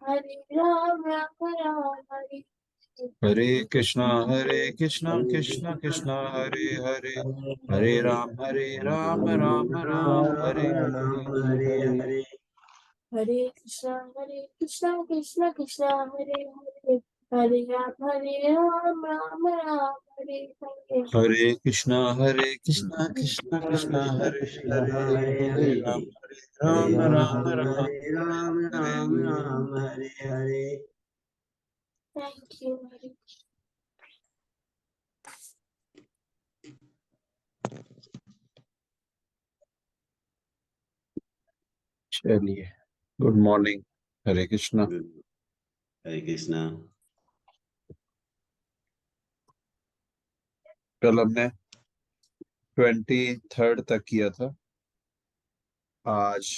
Hare Ram Ram Ram Hare Hare Krishna Krishna Krishna Hare Hare, Hare Ram Ram Ram Hare Hare. Hare Hare. Hare Krishna Krishna Krishna Hare Hare, Hare Ram Ram Ram Hare Hare. Hare Krishna Krishna Krishna Krishna Hare Krishna Hare, Hare Hare Hare, Hare Ram Ram Ram Hare Ram Hare Ram Ram Hare Hare. Thank you Hare. चलिए, good morning. Hare Krishna. Hare Krishna. कल हमने 23rd तक किया था, आज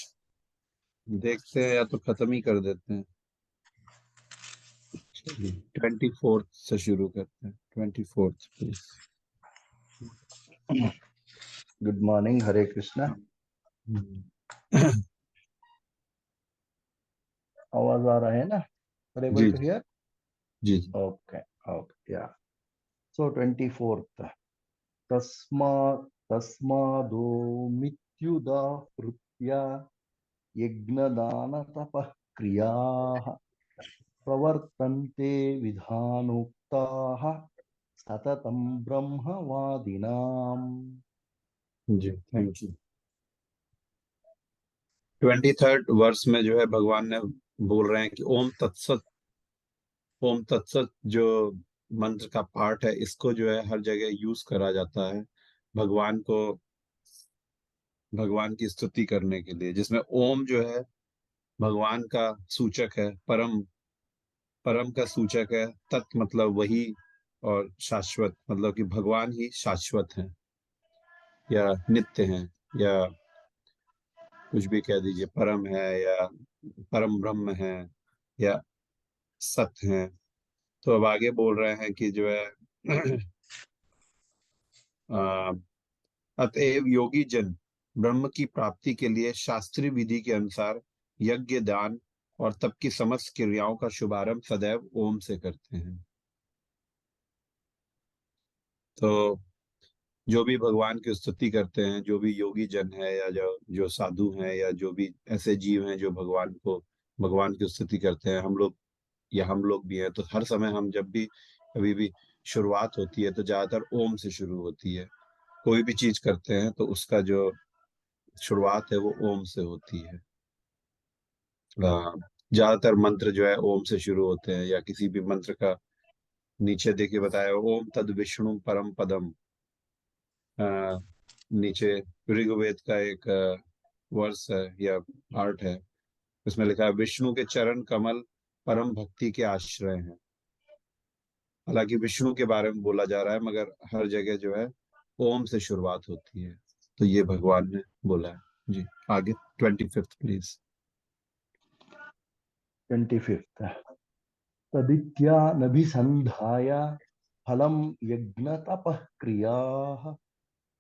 देखते हैं या तो खत्म ही कर देते हैं। चलिए 24th से शुरू करते हैं। 24th please. Good morning. Hare Krishna. आवाज आ रहा है ना? जी एबल टू हियर? जी जी। Okay okay yeah. So 24th। तस्मा तस्मादो मित्युदा हृत्या यज्ञदान तपः क्रियाः प्रवर्तन्ते विधानोक्ताः सततं ब्रह्मवादिनाम्। जी थैंक यू। 23rd वर्ष में जो है भगवान ने बोल रहे हैं कि ओम तत्सत। ओम तत्सत जो मंत्र का पाठ है, इसको जो है हर जगह यूज करा जाता है भगवान को, भगवान की स्तुति करने के लिए, जिसमें ओम जो है भगवान का सूचक है, परम परम का सूचक है। तत् मतलब वही, और शाश्वत मतलब कि भगवान ही शाश्वत हैं या नित्य हैं, या कुछ भी कह दीजिए, परम है या परम ब्रह्म है या सत्य है। तो अब आगे बोल रहे हैं कि जो है अ, अतएव योगी जन ब्रह्म की प्राप्ति के लिए शास्त्रीय विधि के अनुसार यज्ञ, दान और तप की समस्त क्रियाओं का शुभारंभ सदैव ओम से करते हैं। तो जो भी भगवान की स्तुति करते हैं, जो भी योगी जन है या जो जो साधु हैं या जो भी ऐसे जीव हैं जो भगवान की स्तुति करते हैं, हम लोग या हम लोग भी हैं, तो हर समय हम जब भी कभी भी शुरुआत होती है तो ज्यादातर ओम से शुरू होती है। कोई भी चीज करते हैं तो उसका जो शुरुआत है वो ओम से होती है। ज्यादातर मंत्र जो है ओम से शुरू होते हैं, या किसी भी मंत्र का नीचे देखिए बताया, ओम तद विष्णु परम पदम। नीचे ऋग्वेद का एक वर्ष है या पार्ट है, उसमें लिखा है विष्णु के चरण कमल परम भक्ति के आश्रय हैं। हालांकि विष्णु के बारे में बोला जा रहा है, मगर हर जगह जो है ओम से शुरुआत होती है। तो ये भगवान ने बोला है। जी आगे 25th प्लीज। 25th। तदित्यानभिसन्धाय फलं यज्ञतपः क्रियाः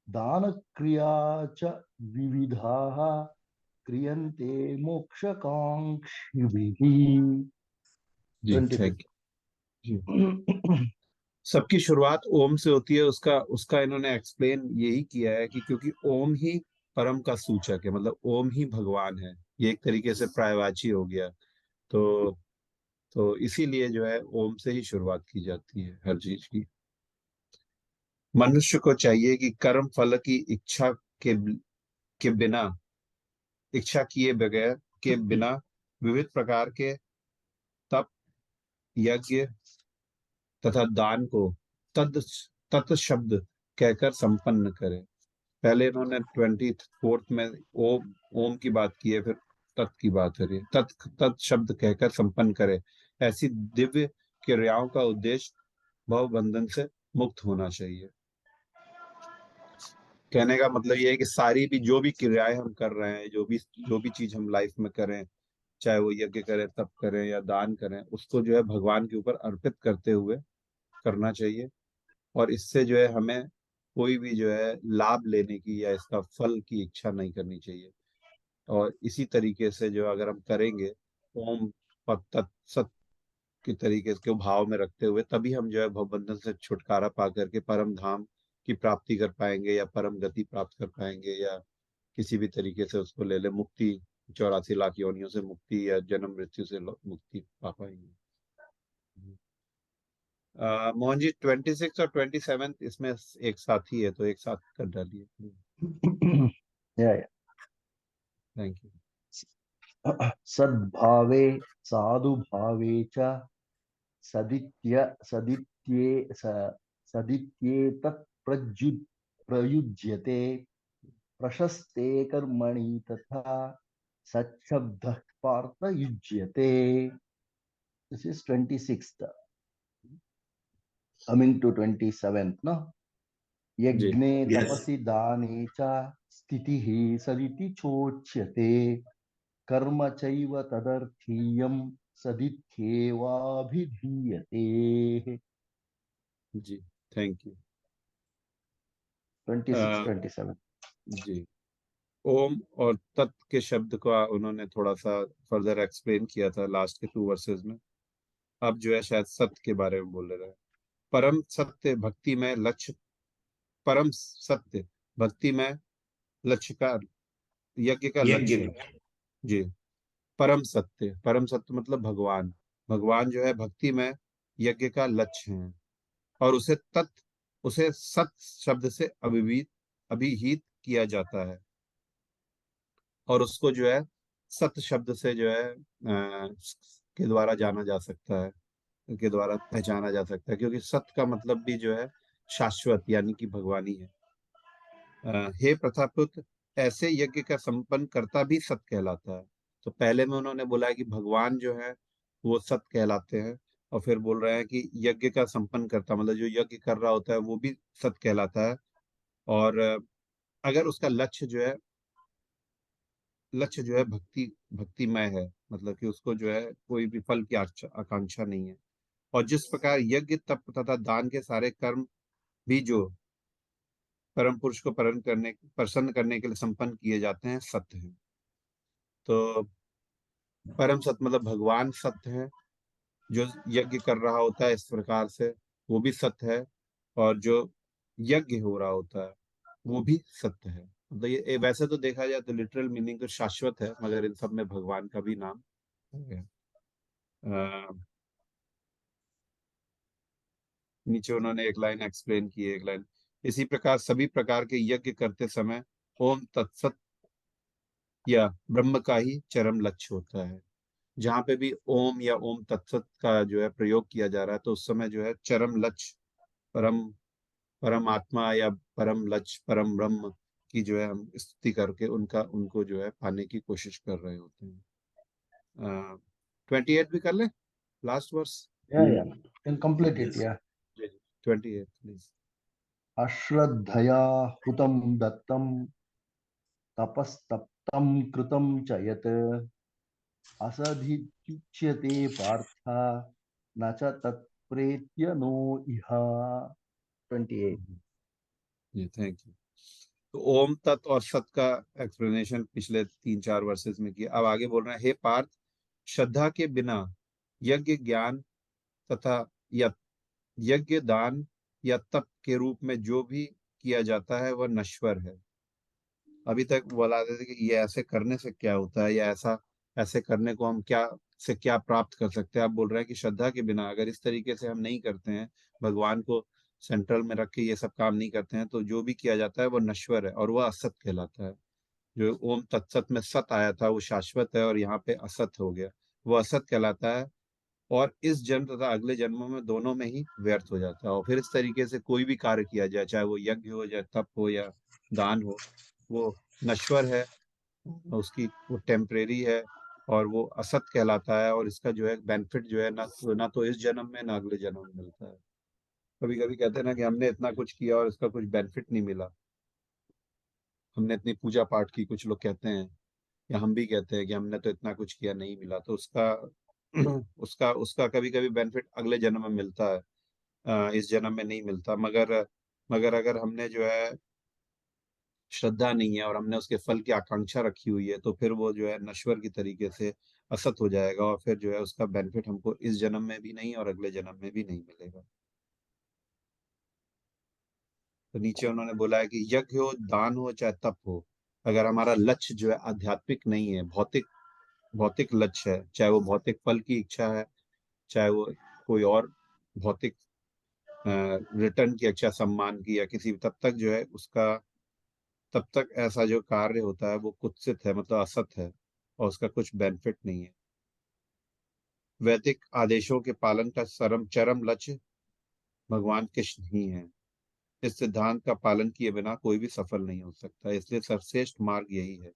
दानक्रिया च विविधाः क्रियन्ते मोक्षकांक्षिभिः। जी थैंक 25th। यू। जी, सबकी शुरुआत ओम से होती है। उसका उसका इन्होंने एक्सप्लेन यही किया है कि क्योंकि ओम ही परम का सूचक है, मतलब ओम ही भगवान है। ये एक तरीके से पर्यायवाची हो गया। तो इसीलिए जो है ओम से ही शुरुआत की जाती है हर चीज की। मनुष्य को चाहिए कि कर्म फल की के के बिना इच्छा किए बगैर के बिना विविध प्रकार के तप, यज्ञ तथा दान को तद तत् शब्द कहकर संपन्न करे। पहले इन्होंने 24th में ओम ओम की बात की है, फिर तत् की बात हो रही है। तत् शब्द कहकर संपन्न करे। ऐसी दिव्य क्रियाओं का उद्देश्य भव बंधन से मुक्त होना चाहिए। कहने का मतलब ये है कि सारी भी जो भी क्रियाएं हम कर रहे हैं, जो भी चीज हम लाइफ में करें, चाहे वो यज्ञ करें, तप करें या दान करें, उसको जो है भगवान के ऊपर अर्पित करते हुए करना चाहिए। और इससे जो है हमें कोई भी जो है लाभ लेने की या इसका फल की इच्छा नहीं करनी चाहिए। और इसी तरीके से जो अगर हम करेंगे ओम और तत्सत की तरीके के भाव में रखते हुए तभी हम जो है भवबंधन से छुटकारा पा करके परम धाम की प्राप्ति कर पाएंगे, या परम गति प्राप्त कर पाएंगे, या किसी भी तरीके से उसको ले ले मुक्ति, 84 लाख योनियों से मुक्ति या जन्म मृत्यु से मुक्ति पा पाएंगे। मोहन जी 26 और 27 इसमें एक साथ ही है, तो एक साथ कर डालिए। yeah, thank you. yeah. सद्भावे साधुभावे च सदित्येतत् प्रयुज्यते प्रशस्ते कर्मणि तथा सच्छब्दः पार्थ युज्यते. This is 26th. Coming to 27th, no? यज्ञे Yes. तपसि दाने च स्थितिः सदिति चोच्यते कर्म चैव तदर्थीयं सदित्येवाभिधीयते. जी थैंक यू। 26, 27. जी ओम और तत् के शब्द को उन्होंने थोड़ा सा फर्दर एक्सप्लेन किया था लास्ट के 2 वर्सेस में। अब जो है शायद सत्य के बारे में बोल रहे हैं। परम सत्य भक्ति में लक्ष्य, परम सत्य भक्ति में लक्ष्य का, यज्ञ का लक्ष्य है। जी परम सत्य मतलब भगवान, भगवान जो है भक्ति में यज्ञ का लक्ष्य है, और उसे सत शब्द से अभिहित किया जाता है, और उसको जो है सत शब्द से जो है के द्वारा जाना जा सकता है, के द्वारा पहचाना जा सकता है, क्योंकि सत का मतलब भी जो है शाश्वत यानी कि भगवानी है। हे प्रथापुत्र, ऐसे यज्ञ का संपन्न करता भी सत कहलाता है। तो पहले में उन्होंने बोला कि भगवान जो है वो सत कहलाते हैं, और फिर बोल रहे हैं कि यज्ञ का संपन्न करता मतलब जो यज्ञ कर रहा होता है वो भी सत कहलाता है। और अगर उसका लक्ष्य जो है भक्तिमय है, मतलब कि उसको जो है कोई भी फल की आकांक्षा नहीं है। और जिस प्रकार यज्ञ तप तथा दान के सारे कर्म भी जो परम पुरुष को प्रसन्न करने के लिए संपन्न किए जाते हैं सत्य है। तो परम सत्य मतलब भगवान सत्य है, जो यज्ञ कर रहा होता है इस प्रकार से वो भी सत्य है, और जो यज्ञ हो रहा होता है वो भी सत्य है। मतलब ये वैसे तो देखा जाए तो लिटरल मीनिंग तो शाश्वत है, मगर इन सब में भगवान का भी नाम है। नीचे उन्होंने एक लाइन एक्सप्लेन की है, एक लाइन इसी प्रकार सभी प्रकार के यज्ञ करते समय ओम तत्सत या ब्रह्म का ही चरम लक्ष्य होता है। जहाँ पे भी ओम या ओम तत्सत का जो है प्रयोग किया जा रहा है, तो उस समय जो है चरम लक्ष्य परम परम आत्मा या परम लक्ष्य परम ब्रह्म की जो है हम स्तुति करके उनको जो है पाने की कोशिश कर रहे होते हैं। 28 भी कर ले, last verse. Yeah, yeah. Can complete it, Yes. yeah. 28 please. अश्रद्धया हुतं दत्तं तपस्तप्तं कृतं च यत् असधित्युच्यते पार्थ न च तत्प्रेत्य नो इह. 28. जी थैंक यू। तो ओम तत् और सत का एक्सप्लेनेशन पिछले 3-4 वर्सेस में किया। अब आगे बोल रहे हैं, हे पार्थ, श्रद्धा के बिना यज्ञ ज्ञान तथा यज्ञ दान या तप के रूप में जो भी किया जाता है वह नश्वर है। अभी तक बोला थे कि ये ऐसे करने से क्या होता है, या ऐसे करने को हम क्या प्राप्त कर सकते हैं। आप बोल रहे हैं कि श्रद्धा के बिना अगर इस तरीके से हम नहीं करते हैं, भगवान को सेंट्रल में रख के ये सब काम नहीं करते हैं, तो जो भी किया जाता है वो नश्वर है और वह असत कहलाता है। जो ओम तत्सत में सत आया था वो शाश्वत है, और यहाँ पे असत हो गया, वो असत कहलाता है, और इस जन्म तथा अगले जन्मों में दोनों में ही व्यर्थ हो जाता है। और फिर इस तरीके से कोई भी कार्य किया जाए, चाहे वो यज्ञ हो, चाहे तप हो, या दान हो, वो नश्वर है, उसकी वो टेम्परेरी है, और वो असत कहलाता है। और इसका जो है बेनिफिट जो है ना तो इस जन्म में ना अगले जन्म में मिलता है। कभी कभी कहते हैं ना कि हमने इतना कुछ किया और इसका कुछ बेनिफिट नहीं मिला, हमने इतनी पूजा पाठ की, कुछ लोग कहते हैं, या हम भी कहते हैं कि हमने तो इतना कुछ किया नहीं मिला, तो उसका उसका उसका कभी कभी बेनिफिट अगले जन्म में मिलता है, इस जन्म में नहीं मिलता। मगर अगर हमने जो है श्रद्धा नहीं है और हमने उसके फल की आकांक्षा रखी हुई है, तो फिर वो जो है नश्वर की तरीके से असत हो जाएगा और फिर जो है उसका बेनिफिट हमको इस जन्म में भी नहीं और अगले जन्म में भी नहीं मिलेगा। तो नीचे उन्होंने बोला है कि यज्ञ हो, दान हो, चाहे तप हो, अगर हमारा लक्ष्य जो है आध्यात्मिक नहीं है, भौतिक भौतिक लक्ष्य है, चाहे वो भौतिक फल की इच्छा है, चाहे वो कोई और भौतिक रिटर्न की इच्छा, सम्मान की, या किसी, तब तक जो है उसका, तब तक ऐसा जो कार्य होता है वो कुत्सित है, मतलब असत है, और उसका कुछ बेनिफिट नहीं है। वैदिक आदेशों के पालन का चरम लक्ष्य भगवान कृष्ण ही है। इस सिद्धांत का पालन किए बिना कोई भी सफल नहीं हो सकता। इसलिए सर्वश्रेष्ठ मार्ग यही है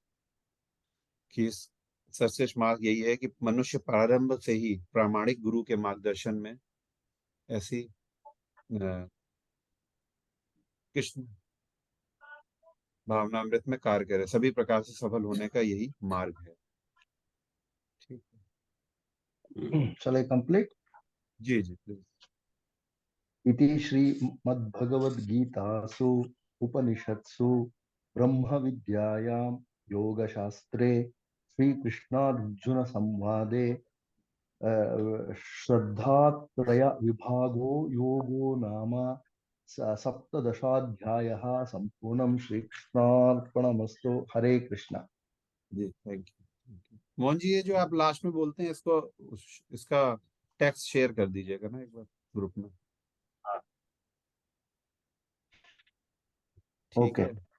कि सर्वश्रेष्ठ मार्ग यही है कि मनुष्य प्रारंभ से ही प्रामाणिक गुरु के मार्गदर्शन में ऐसी कृष्ण भावनामृत में कार्य करे, सभी प्रकार से सफल होने का यही मार्ग है। ठीक है, Shall I complete? जी जी प्लीज। इति श्रीमद्भगवद्गीतासु उपनिषत्सु ब्रह्मविद्यायां योगशास्त्रे श्रीकृष्णार्जुनसंवादे श्रद्धात्रय विभागो योगो नाम सप्तदशाध्यायः संपूर्णं। श्रीकृष्णार्पणमस्तु। हरे कृष्णा। जी थैंक यू। मोहन जी, ये जो आप लास्ट में बोलते हैं इसको, इसका टेक्स्ट शेयर कर दीजिएगा ना एक बार ग्रुप में। ठीक ओके। है।